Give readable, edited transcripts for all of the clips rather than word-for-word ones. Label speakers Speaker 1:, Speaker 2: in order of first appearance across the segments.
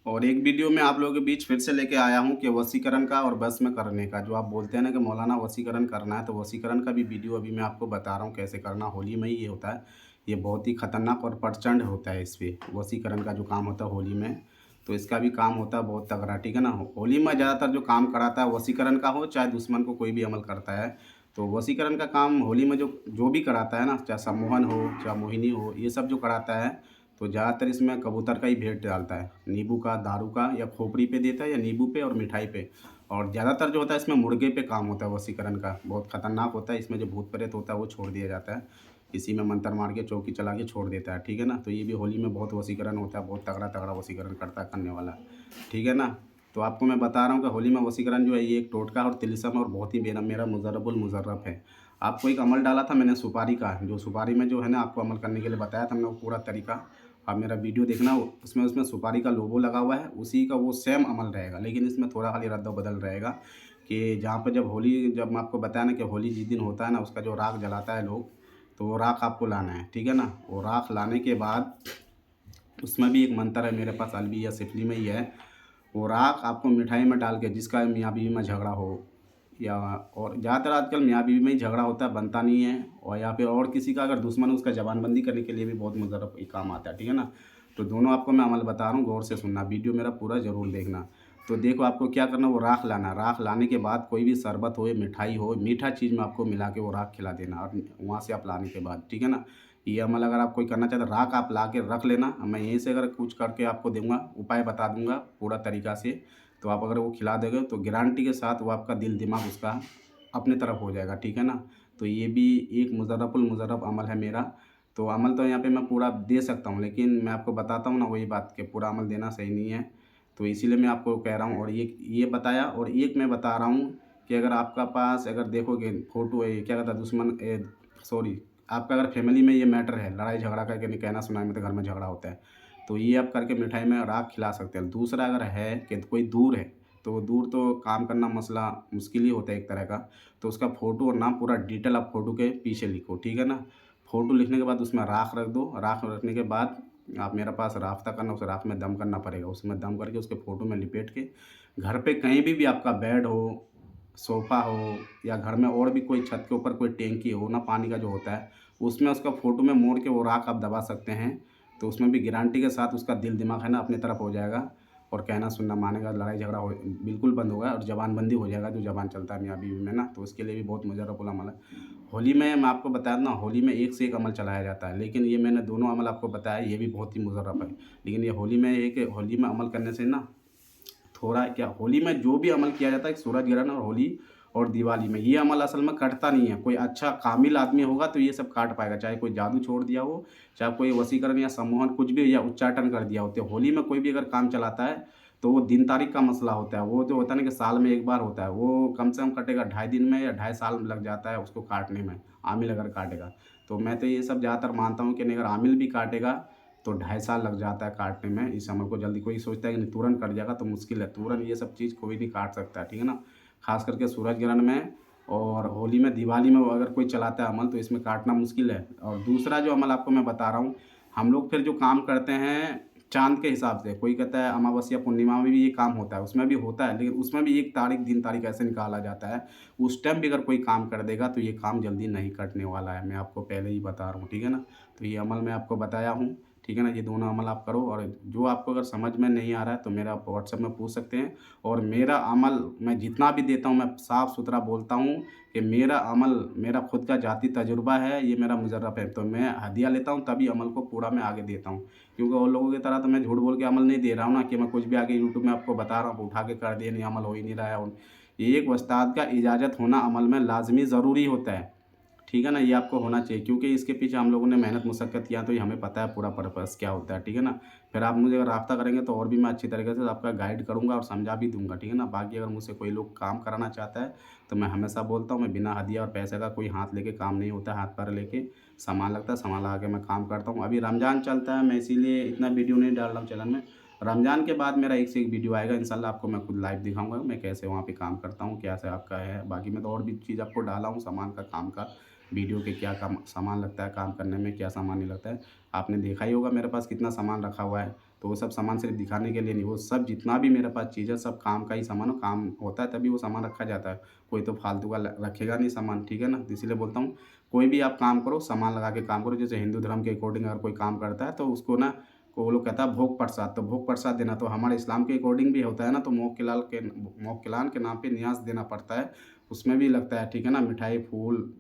Speaker 1: और एक वीडियो में आप लोगों के बीच फिर से लेके आया हूँ कि वशीकरण का और बस में करने का, जो आप बोलते हैं ना कि मौलाना वशीकरण करना है, तो वशीकरण का भी वीडियो अभी मैं आपको बता रहा हूँ कैसे करना। होली में ही ये होता है। ये बहुत ही खतरनाक और प्रचंड होता है इस पे, वशीकरण का जो काम होता है होली में। तो इसका भी काम होता है बहुत तगड़ा, ठीक है ना। होली में ज़्यादातर जो काम कराता है वशीकरण का हो, चाहे दुश्मन को कोई भी अमल करता है, तो वशीकरण का काम होली में जो जो भी कराता है ना, चाहे सम्मोहन हो, चाहे मोहिनी हो, ये सब जो कराता है, तो ज़्यादातर इसमें कबूतर का ही भेंट डालता है, नींबू का, दारू का, या खोपड़ी पे देता है, या नींबू पे और मिठाई पे। और ज़्यादातर जो होता है इसमें मुर्गे पे काम होता है वशीकरण का, बहुत खतरनाक होता है। इसमें जो भूत प्रेत होता है वो छोड़ दिया जाता है, इसी में मंत्र मार के चौकी चला के छोड़ देता है, ठीक है ना। तो ये भी होली में बहुत वशीकरण होता है, बहुत तगड़ा तगड़ा वशीकरण करता है करने वाला, ठीक है ना। तो आपको मैं बता रहा हूँ कि होली में वशीकरण जो है ये एक टोटका और तिलिस्म है, और बहुत ही मेरा मेरा मुजर्रबुल मुजर्रब है। आपको एक अमल डाला था मैंने सुपारी का, जो सुपारी में जो है ना आपको अमल करने के लिए बताया था मैंने, वो पूरा तरीका आप मेरा वीडियो देखना। उसमें उसमें सुपारी का लोगो लगा हुआ है, उसी का वो सेम अमल रहेगा, लेकिन इसमें थोड़ा खाली रद्द-बदल रहेगा कि जहाँ पे जब मैं आपको बताया ना कि होली जिस दिन होता है ना, उसका जो राख जलाता है लोग, तो वो राख आपको लाना है, ठीक है ना। वो राख लाने के बाद उसमें भी एक मंत्र है मेरे पास, अलवी या सिफली में ही है। वो राख आपको मिठाई में डाल के, जिसका मियाँ बीवी में झगड़ा हो, या और ज़्यादातर आजकल मियाँ बीवी में ही झगड़ा होता है, बनता नहीं है, और या फिर और किसी का अगर दुश्मन है उसका ज़बानबंदी करने के लिए भी बहुत मुज़र्रब ये काम आता है, ठीक है ना। तो दोनों आपको मैं अमल बता रहा हूँ, गौर से सुनना, वीडियो मेरा पूरा ज़रूर देखना। तो देखो आपको क्या करना, वो राख लाना, राख लाने के बाद कोई भी शरबत हो या मिठाई हो, मीठा चीज़ में आपको मिला के वो राख खिला देना, और वहाँ से आप लाने के बाद, ठीक है ना। ये अमल अगर आप कोई करना चाहते हैं, राख आप ला के रख लेना, मैं यहीं से अगर कुछ करके आपको दूँगा, उपाय बता दूँगा पूरा तरीका से, तो आप अगर वो खिला दोगे तो गारंटी के साथ वो आपका दिल दिमाग उसका अपने तरफ हो जाएगा, ठीक है ना। तो ये भी एक मुज़र्रबुल मुज़र्रब अमल है मेरा। तो अमल तो यहाँ पे मैं पूरा दे सकता हूँ, लेकिन मैं आपको बताता हूँ ना वही बात कि पूरा अमल देना सही नहीं है। तो इसीलिए मैं आपको कह रहा हूँ, और ये बताया, और एक मैं बता रहा हूँ कि अगर आपका पास अगर देखोगे फ़ोटो है, क्या कहता है, सॉरी, आपका अगर फैमिली में ये मैटर है, लड़ाई झगड़ा करके, नहीं कहना सुना है में तो घर में झगड़ा होता है, तो ये आप करके मिठाई में राख खिला सकते हैं। दूसरा अगर है कि कोई दूर है, तो दूर तो काम करना मसला मुश्किल ही होता है एक तरह का, तो उसका फ़ोटो और नाम पूरा डिटेल आप फ़ोटो के पीछे लिखो, ठीक है ना। फ़ोटो लिखने के बाद उसमें राख रख दो, राख रखने के बाद आप मेरे पास राफ़्ता करना, उस राख में दम करना पड़ेगा, उसमें दम करके उसके फ़ोटो में लिपेट के घर पे कहीं भी आपका बेड हो, सोफ़ा हो, या घर में और भी कोई छत के ऊपर कोई टैंकी हो ना पानी का जो होता है, उसमें उसका फ़ोटो में मोड़ के वो राख आप दबा सकते हैं। तो उसमें भी गारंटी के साथ उसका दिल दिमाग है ना अपनी तरफ हो जाएगा, और कहना सुनना मानेगा, लड़ाई झगड़ा हो बिल्कुल बंद होगा, और ज़बानबंदी हो जाएगा, जो ज़बान चलता है मियाँ बीवी में ना, तो उसके लिए भी बहुत मुजर्रबुल अमल है। होली में मैं आपको बताया ना, होली में एक से एक अमल चलाया जाता है, लेकिन ये मैंने दोनों अमल आपको बताया, ये भी बहुत ही मुजर्रब है। लेकिन ये होली में एक होली में अमल करने से ना, थोड़ा क्या, होली में जो भी अमल किया जाता है, सूरज ग्रहण और होली और दिवाली में, ये अमल असल में कटता नहीं है। कोई अच्छा कामिल आदमी होगा तो ये सब काट पाएगा, चाहे कोई जादू छोड़ दिया हो, चाहे कोई वशीकरण या सम्मोहन कुछ भी, या उच्चाटन कर दिया हो। तो होली में कोई भी अगर काम चलाता है, तो वो दिन तारीख का मसला होता है। वो जो होता है ना कि साल में एक बार होता है, वो कम से कम कटेगा 2.5 दिन में, या 2.5 साल लग जाता है उसको काटने में, आमिल अगर काटेगा। तो मैं तो ये सब ज़्यादातर मानता हूँ कि नहीं, अगर आमिल भी काटेगा तो 2.5 साल लग जाता है काटने में। इस अमल को जल्दी कोई सोचता है कि नहीं तुरंत कट जाएगा, तो मुश्किल है, तुरंत ये सब चीज़ कोई नहीं काट सकता है, ठीक है ना। ख़ास करके सूरज ग्रहण में और होली में, दिवाली में अगर कोई चलाता है अमल, तो इसमें काटना मुश्किल है। और दूसरा जो अमल आपको मैं बता रहा हूँ, हम लोग फिर जो काम करते हैं चाँद के हिसाब से, कोई कहता है अमावस्या पूर्णिमा में भी ये काम होता है, उसमें भी होता है, लेकिन उसमें भी एक तारीख दिन तारीख ऐसे निकाला जाता है। उस टाइम भी अगर कोई काम कर देगा तो ये काम जल्दी नहीं कटने वाला है, मैं आपको पहले ही बता रहा हूँ, ठीक है ना। तो ये अमल मैं आपको बताया हूँ, ठीक है ना। ये दोनों अमल आप करो, और जो आपको अगर समझ में नहीं आ रहा है तो मेरा आप व्हाट्सएप में पूछ सकते हैं। और मेरा अमल मैं जितना भी देता हूँ, मैं साफ-सुथरा बोलता हूँ कि मेरा अमल मेरा खुद का ज़ाती तजुर्बा है, ये मेरा मुजर्रब है। तो मैं हदिया लेता हूँ तभी अमल को पूरा मैं आगे देता हूँ। क्योंकि और लोगों की तरह तो मैं झूठ बोल के अमल नहीं दे रहा हूँ ना, कि मैं कुछ भी आके यूट्यूब में आपको बता रहा हूँ, उठा के कर दिए, नहीं अमल हो ही नहीं रहा है। और ये एक उस्ताद का इजाज़त होना अमल में लाज़मी ज़रूरी होता है। ठीक है ना, ये आपको होना चाहिए, क्योंकि इसके पीछे हम लोगों ने मेहनत मुशक्कत किया, तो ये हमें पता है पूरा पर्पस क्या होता है, ठीक है ना। फिर आप मुझे अगर राब्ता करेंगे तो और भी मैं अच्छी तरीके से आपका गाइड करूँगा और समझा भी दूँगा, ठीक है ना। बाकी अगर मुझसे कोई लोग काम कराना चाहता है, तो मैं हमेशा बोलता हूँ, मैं बिना हदिया और पैसे का कोई हाथ लेके काम नहीं होता है, हाथ पैर लेके सामान लगता है, सामान लगा के मैं काम करता हूँ। अभी रमज़ान चलता है, मैं इसीलिए इतना वीडियो नहीं डाल रहा हूँ चैनल में। रमज़ान के बाद मेरा एक से एक वीडियो आएगा इंशाल्लाह, आपको मैं खुद लाइव दिखाऊँगा मैं कैसे वहाँ पे काम करता हूँ, क्या से आपका है। बाकी मैं तो और भी चीज़ आपको डाला हूँ सामान का, काम का, वीडियो के क्या काम सामान लगता है काम करने में, क्या सामान नहीं लगता है। आपने देखा ही होगा मेरे पास कितना सामान रखा हुआ है। तो वो सब सामान सिर्फ़ दिखाने के लिए नहीं, वो सब जितना भी मेरे पास चीज़ है सब काम का ही सामान है, काम होता है तभी वो सामान रखा जाता है। कोई तो फालतू का ल रखेगा नहीं सामान, ठीक है ना? तो इसीलिए बोलता हूँ, कोई भी आप काम करो, सामान लगा के काम करो। जैसे हिंदू धर्म के अकॉर्डिंग अगर कोई काम करता है तो उसको ना को वो लोग कहता है भोग प्रसाद, तो भोग प्रसाद देना तो हमारे इस्लाम के अकॉर्डिंग भी होता है ना, तो मोक्किलान के नाम पे नियाज़ देना पड़ता है। उसमें भी लगता है, ठीक है ना? मिठाई, फूल,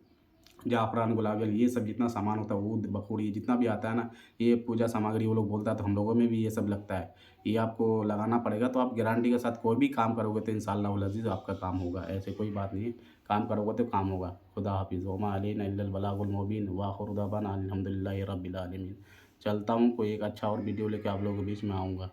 Speaker 1: जाफ़रान, गुलाब जल ये सब जितना सामान होता है, ऊद, बखूड़ी जितना भी आता है ना, ये पूजा सामग्री वो लोग बोलता है तो हम लोगों में भी ये सब लगता है। ये आपको लगाना पड़ेगा तो आप गारंटी के साथ कोई भी काम करोगे तो इंशाअल्लाहुल अज़ीज़ आपका काम होगा। ऐसे कोई बात नहीं है, काम करोगे तो काम होगा। खुदा हाफ़िज़। वमा अलैना इल्लल बलागुल मुबीन व आखिरु दअवाना अनिल हम्दुलिल्लाहि रब्बिल आलमीन। चलता हूँ, कोई एक अच्छा और वीडियो लेके आप लोगों के बीच में आऊँगा।